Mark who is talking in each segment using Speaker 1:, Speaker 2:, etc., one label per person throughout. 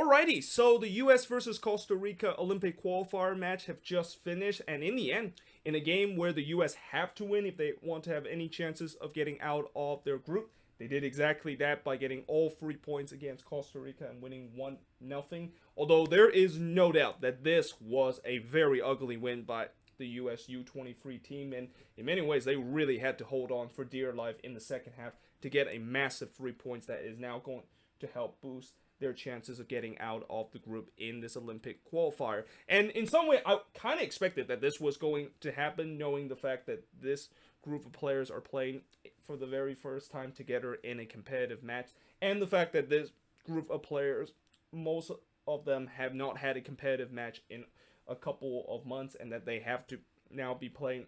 Speaker 1: Alrighty, so the US versus Costa Rica Olympic qualifier match have just finished, and in the end, in a game where the US have to win if they want to have any chances of getting out of their group, they did exactly that by getting all 3 points against Costa Rica and winning 1-0. Although there is no doubt that this was a very ugly win by the US U23 team, and in many ways they really had to hold on for dear life in the second half to get a massive 3 points that is now going to help boost their chances of getting out of the group in this Olympic qualifier. And in some way, I kind of expected that this was going to happen, knowing the fact that this group of players are playing for the very first time together in a competitive match, and the fact that this group of players, most of them have not had a competitive match in a couple of months, and that they have to now be playing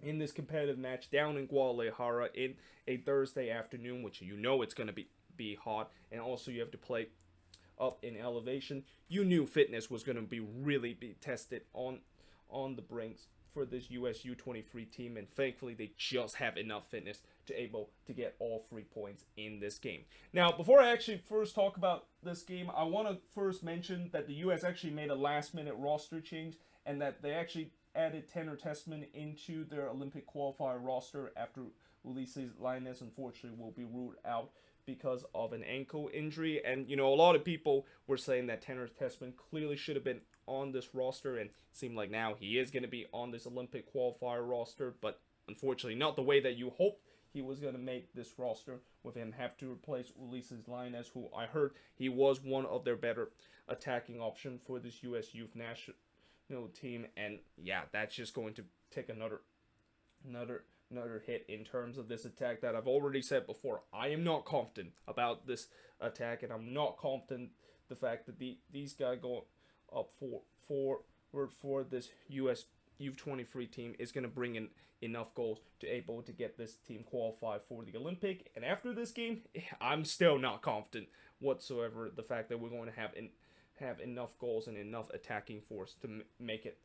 Speaker 1: in this competitive match down in Guadalajara in a Thursday afternoon, which you know it's going to be hot, and also you have to play up in elevation. You knew fitness was going to be tested on the brinks for this US U23 team, and thankfully they just have enough fitness to able to get all 3 points in this game. Now, before I actually first talk about this game, I want to first mention that the US actually made a last-minute roster change, and that they actually added Tanner Tessman into their Olympic qualifier roster after Ulises Lainez unfortunately will be ruled out because of an ankle injury. And, a lot of people were saying that Tanner Tessman clearly should have been on this roster, and it seemed like now he is going to be on this Olympic qualifier roster, but unfortunately not the way that you hoped he was going to make this roster, with him have to replace Ulises Lainez, who I heard he was one of their better attacking option for this US youth national team. And yeah, that's just going to take another hit in terms of this attack that I've already said before. I am not confident about this attack, and I'm not confident the fact that these guys going up for this US U23 team is going to bring in enough goals to able to get this team qualified for the Olympic. And after this game, I'm still not confident whatsoever the fact that we're going to have enough goals and enough attacking force to make it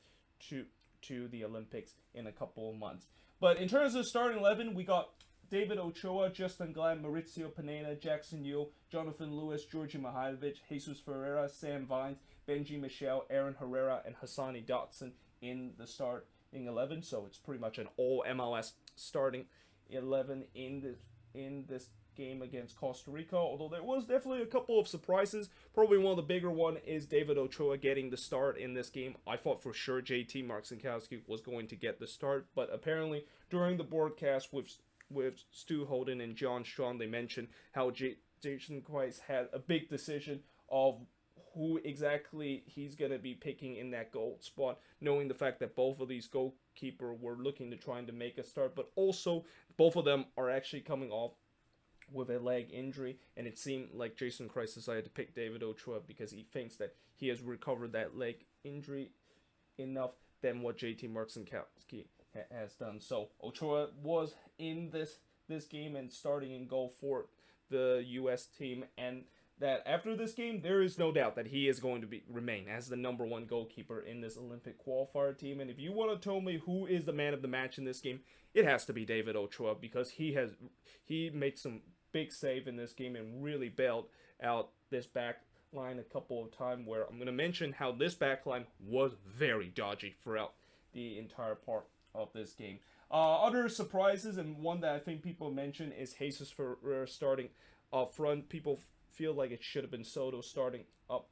Speaker 1: to the Olympics in a couple of months. But in terms of starting 11, we got David Ochoa, Justin Glenn, Mauricio Pineda, Jackson Yule, Jonathan Lewis, Georgi Mihailovic, Jesus Ferreira, Sam Vines, Benji Michel, Aaron Herrera, and Hassani Dotson in the starting 11. So it's pretty much an all MLS starting 11 in this game against Costa Rica, although there was definitely a couple of surprises. Probably one of the bigger one is David Ochoa getting the start in this game. I thought for sure JT Marcinkowski was going to get the start, but apparently during the broadcast with Stu Holden and John Strong, they mentioned how Jason Kreis had a big decision of who exactly he's going to be picking in that goal spot, knowing the fact that both of these goalkeepers were looking to trying to make a start, but also both of them are actually coming off with a leg injury, and it seemed like Jason Kreis decided to pick David Ochoa because he thinks that he has recovered that leg injury enough than what JT Marcinkowski has done. So Ochoa was in this game and starting in goal for the U.S. team, and that after this game, there is no doubt that he is going to remain as the number one goalkeeper in this Olympic qualifier team. And if you want to tell me who is the man of the match in this game, it has to be David Ochoa, because he made some big save in this game and really bailed out this back line a couple of times, where I'm going to mention how this back line was very dodgy throughout the entire part of this game. Other surprises, and one that I think people mention, is Jesus Ferreira starting up front. People feel like it should have been Soto starting up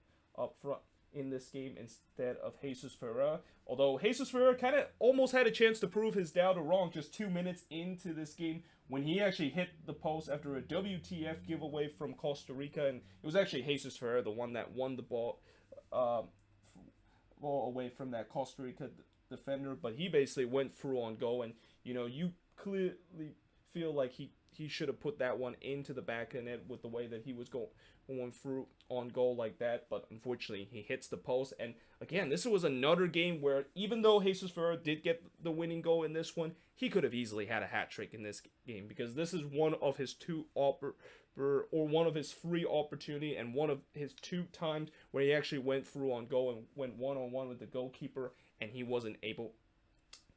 Speaker 1: front in this game instead of Jesus Ferreira. Although Jesus Ferreira kind of almost had a chance to prove his doubter wrong just 2 minutes into this game when he actually hit the post after a WTF giveaway from Costa Rica, and it was actually Jesus Ferreira the one that won the ball away from that Costa Rica defender, but he basically went through on goal, and you clearly feel like he should have put that one into the back of the net with the way that he was going through on goal like that, but unfortunately he hits the post. And again, this was another game where even though Jesus Ferreira did get the winning goal in this one, he could have easily had a hat trick in this game, because this is one of his one of his 3 opportunity and one of his 2 times where he actually went through on goal and went one-on-one with the goalkeeper, and he wasn't able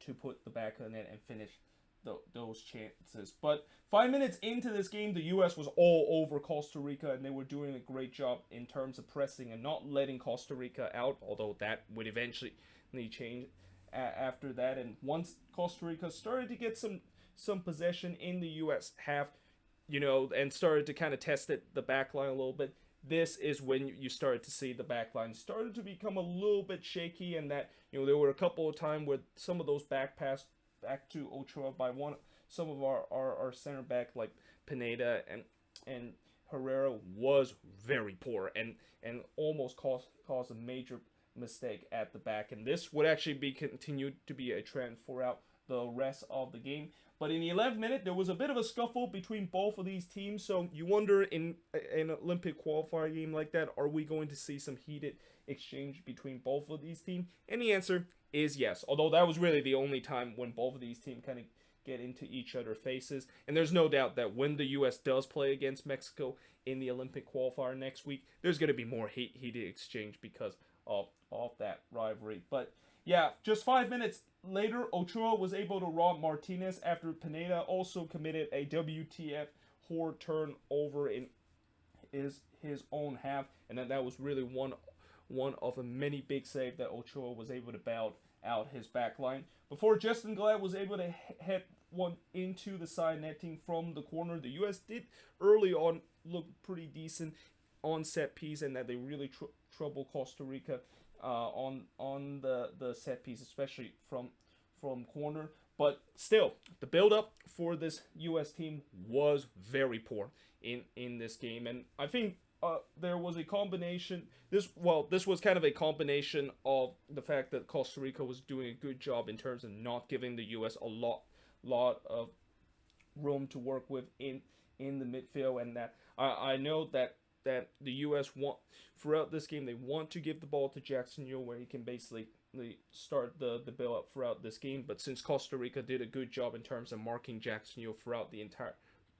Speaker 1: to put the back of the net and finish those chances. But 5 minutes into this game, the U.S. was all over Costa Rica, and they were doing a great job in terms of pressing and not letting Costa Rica out, although that would eventually change after that. And once Costa Rica started to get some possession in the U.S. half, and started to kind of test the back line a little bit, this is when you started to see the back line started to become a little bit shaky, and that there were a couple of times where some of those back pass back to Ochoa by some of our center back like Pineda and Herrera was very poor and almost caused a major mistake at the back, and this would actually be continued to be a trend throughout the rest of the game. But in the 11th minute, there was a bit of a scuffle between both of these teams. So you wonder, in an Olympic qualifier game like that, are we going to see some heated exchange between both of these teams? And the answer is yes. Although that was really the only time when both of these teams kind of get into each other's faces. And there's no doubt that when the U.S. does play against Mexico in the Olympic qualifier next week, there's going to be more heated exchange because of that rivalry. But yeah, just 5 minutes later, Ochoa was able to rob Martinez after Pineda also committed a WTF horror turnover in his own half, and that was really one of a many big save that Ochoa was able to bail out his back line. Before Justin Glad was able to head one into the side netting from the corner, the U.S. did early on look pretty decent on set piece, and that they really trouble Costa Rica on the set piece, especially from corner. But still, the build-up for this U.S. team was very poor in this game, and I think there was a combination. This was kind of a combination of the fact that Costa Rica was doing a good job in terms of not giving the U.S. a lot of room to work with in the midfield, and that I know that the U.S. throughout this game, they want to give the ball to Jackson Yule, where he can basically start the build up throughout this game. But since Costa Rica did a good job in terms of marking Jackson Yule throughout the entire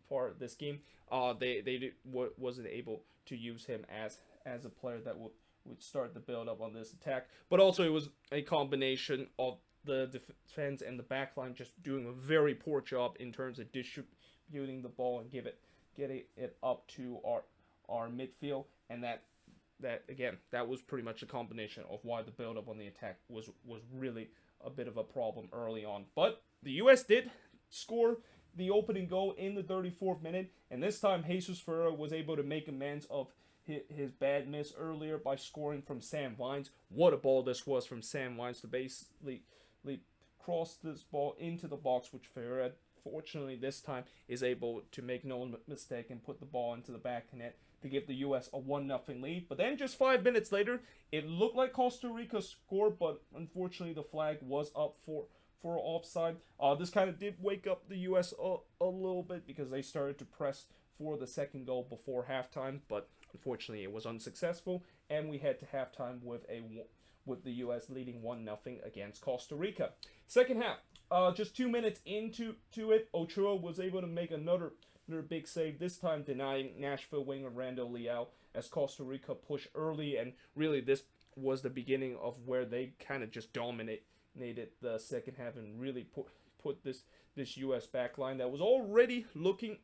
Speaker 1: part of this game, wasn't able to use him as a player that would start the build up on this attack. But also, it was a combination of the defense and the back line just doing a very poor job in terms of distributing the ball and getting it up to our midfield, and that again, that was pretty much a combination of why the build-up on the attack was really a bit of a problem early on. But the U.S. did score the opening goal in the 34th minute, and this time Jesus Ferreira was able to make amends of his bad miss earlier by scoring from Sam Vines. What a ball this was from Sam Vines to basically cross this ball into the box, which Ferreira, fortunately this time, is able to make no mistake and put the ball into the back of net to give the U.S. a 1-0 lead. But then just 5 minutes later, it looked like Costa Rica scored, but unfortunately the flag was up for offside. This kind of did wake up the U.S. a little bit, because they started to press for the second goal before halftime, but unfortunately it was unsuccessful, and we head to halftime with the U.S. leading 1-0 against Costa Rica. Second half, just 2 minutes into it, Ochoa was able to make another big save, this time denying Nashville winger Randall Leal as Costa Rica pushed early, and really this was the beginning of where they kind of just dominated the second half and really put this U.S. back line that was already looking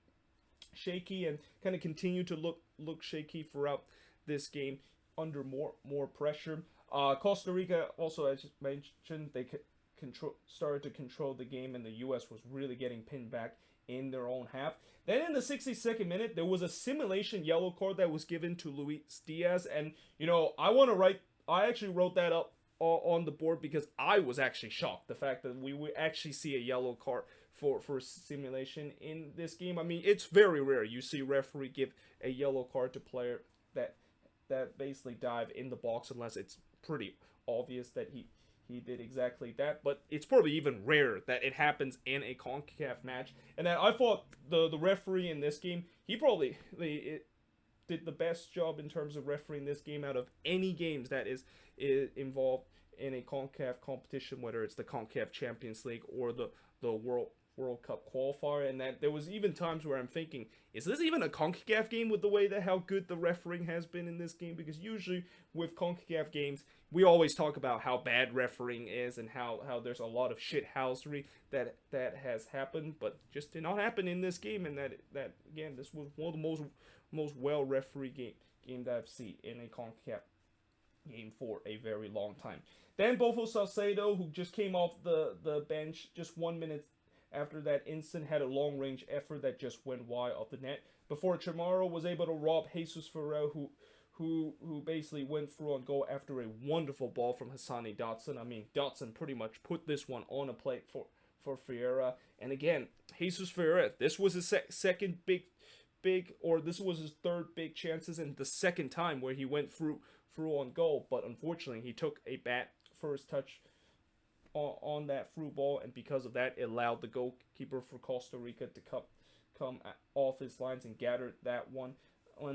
Speaker 1: shaky and kind of continued to look shaky throughout this game under more pressure. Costa Rica also, as mentioned, they started to control the game, and the U.S. was really getting pinned back in their own half. Then in the 62nd minute, there was a simulation yellow card that was given to Luis Diaz, and I actually wrote that up on the board because I was actually shocked the fact that we would actually see a yellow card for simulation in this game. I mean, it's very rare you see referee give a yellow card to player that basically dive in the box, unless it's pretty obvious that he did exactly that. But it's probably even rarer that it happens in a CONCACAF match. And I thought the referee in this game, he probably did the best job in terms of refereeing this game out of any games that is involved in a CONCACAF competition, whether it's the CONCACAF Champions League or the World World Cup qualifier, and that there was even times where I'm thinking, is this even a CONCACAF game with the way that how good the refereeing has been in this game? Because usually with CONCACAF games, we always talk about how bad refereeing is and how there's a lot of shithousery that has happened, but just did not happen in this game. And that again, this was one of the most well referee game that I've seen in a CONCACAF game for a very long time. Then Bofo Salcedo, who just came off the bench just 1 minute after that instant, had a long range effort that just went wide of the net before Chamorro was able to rob Jesus Ferrer, who basically went through on goal after a wonderful ball from Hassani Dotson. I mean, Dotson pretty much put this one on a plate for Ferreira. And again, Jesus Ferreira, this was his second big, or this was his third big chances, and the second time where he went through on goal. But unfortunately, he took a bad first touch on that through ball, and because of that, it allowed the goalkeeper for Costa Rica to come off his lines and gather that one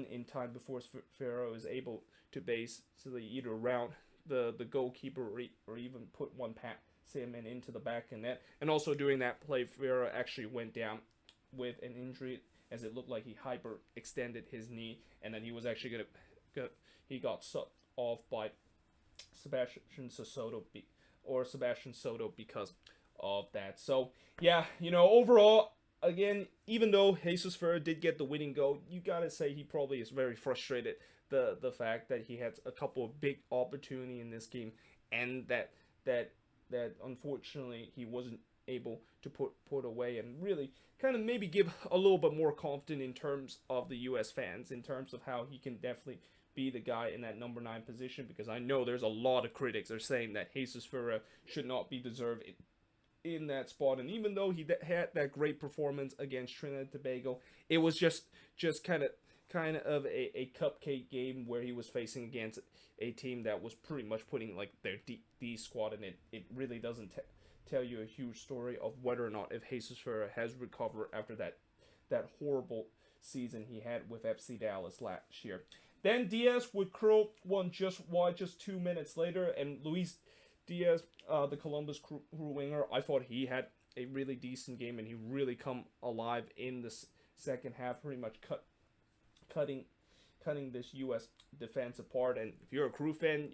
Speaker 1: in time before Ferrero is able to basically either round the goalkeeper or even put one pass salmon into the back of net. And also during that play, Ferrero actually went down with an injury, as it looked like he hyperextended his knee, and then he was actually he got subbed off by Sebastian Soto because of that. So yeah, overall, again, even though Jesus Ferrer did get the winning goal, you gotta say he probably is very frustrated the fact that he had a couple of big opportunity in this game, and that unfortunately he wasn't able to put away, and really kind of maybe give a little bit more confidence in terms of the US fans, in terms of how he can definitely be the guy in that number 9 position, because I know there's a lot of critics are saying that Jesus Ferrer should not be deserved in that spot. And even though he had that great performance against Trinidad and Tobago, it was just kind of a cupcake game where he was facing against a team that was pretty much putting like their D squad, and it really doesn't tell you a huge story of whether or not if Jesus Ferrer has recovered after that horrible season he had with FC Dallas last year. Then Diaz would curl one just wide just 2 minutes later, and Luis Diaz, the Columbus Crew winger, I thought he had a really decent game, and he really come alive in the second half, pretty much cutting this U.S. defense apart. And if you're a Crew fan,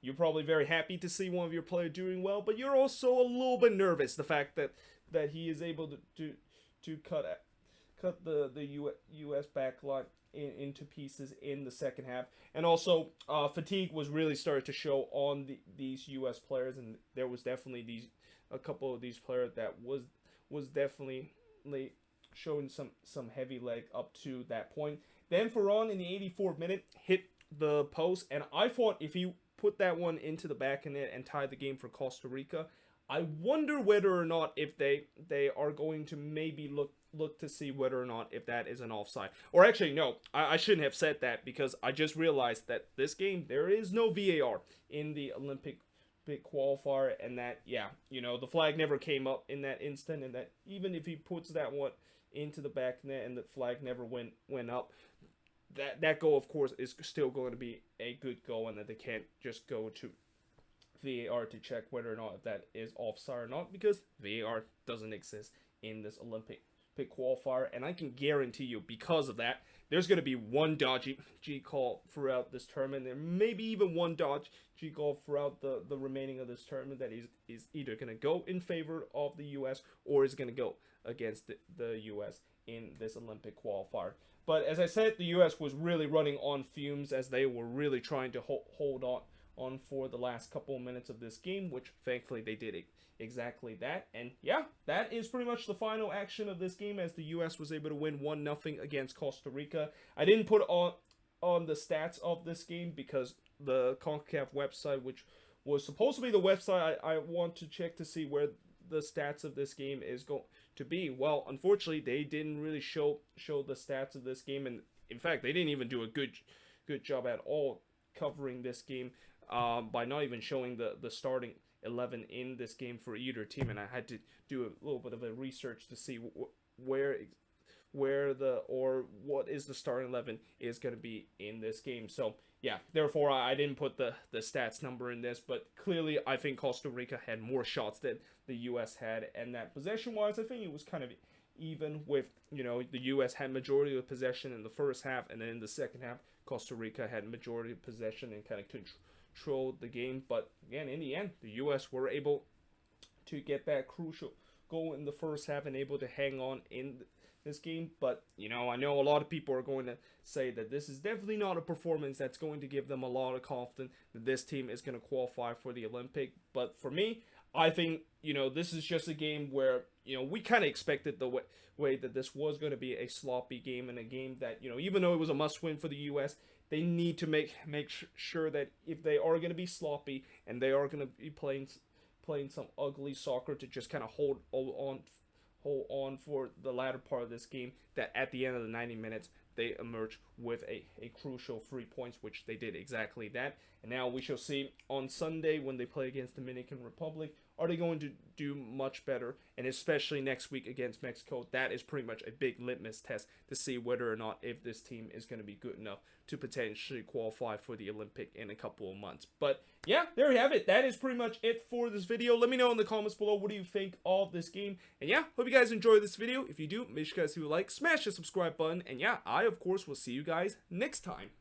Speaker 1: you're probably very happy to see one of your players doing well, but you're also a little bit nervous the fact that he is able to cut the U.S. backline into pieces in the second half. And also fatigue was really starting to show on these US players, and there was definitely a couple of these players that was definitely showing some heavy leg up to that point. Then Ferran in the 84th minute hit the post, and I thought if he put that one into the back of net and tied the game for Costa Rica, I wonder whether or not if they are going to maybe look to see whether or not if that is an offside. Or actually, no, I shouldn't have said that, because I just realized that this game, there is no VAR in the Olympic big qualifier, and that, the flag never came up in that instant, and that even if he puts that one into the back net and the flag never went up, that goal, of course, is still going to be a good goal, and that they can't just go to VAR to check whether or not if that is offside or not, because VAR doesn't exist in this Olympic qualifier. And I can guarantee you, because of that, there's going to be one dodgy call throughout this tournament. There may be even one dodgy call throughout the remaining of this tournament that is either going to go in favor of the US or is going to go against the US in this Olympic qualifier. But as I said, the US was really running on fumes, as they were really trying to hold on for the last couple of minutes of this game, which thankfully they did exactly that. And yeah, that is pretty much the final action of this game, as the US was able to win 1-0 against Costa Rica. I didn't put on the stats of this game because the CONCACAF website, which was supposed to be the website I want to check to see where the stats of this game is going to be, well, unfortunately they didn't really show the stats of this game, and in fact they didn't even do a good job at all covering this game by not even showing the starting 11 in this game for either team. And I had to do a little bit of a research to see what is the starting 11 is going to be in this game. So yeah, therefore I didn't put the stats number in this, but clearly I think Costa Rica had more shots than the US had, and that possession wise, I think it was kind of even with, the US had majority of possession in the first half, and then in the second half, Costa Rica had majority of possession and kind of controlled the game. But again, in the end, the US were able to get that crucial goal in the first half and able to hang on in this game. But I know a lot of people are going to say that this is definitely not a performance that's going to give them a lot of confidence that this team is going to qualify for the Olympic. But for me, I think this is just a game where we kind of expected the way that this was going to be a sloppy game, and a game that even though it was a must-win for the U.S., they need to make sure that if they are going to be sloppy and they are going to be playing some ugly soccer, to just kind of hold on for the latter part of this game, that at the end of the 90 minutes they emerge with a crucial 3 points, which they did exactly that. And now we shall see on Sunday when they play against Dominican Republic, are they going to do much better? And especially next week against Mexico, that is pretty much a big litmus test to see whether or not if this team is going to be good enough to potentially qualify for the Olympic in a couple of months. But yeah, there you have it. That is pretty much it for this video. Let me know in the comments below, what do you think of this game? And yeah, hope you guys enjoyed this video. If you do, make sure you guys do like, smash the subscribe button, and yeah, I of course will see you guys next time.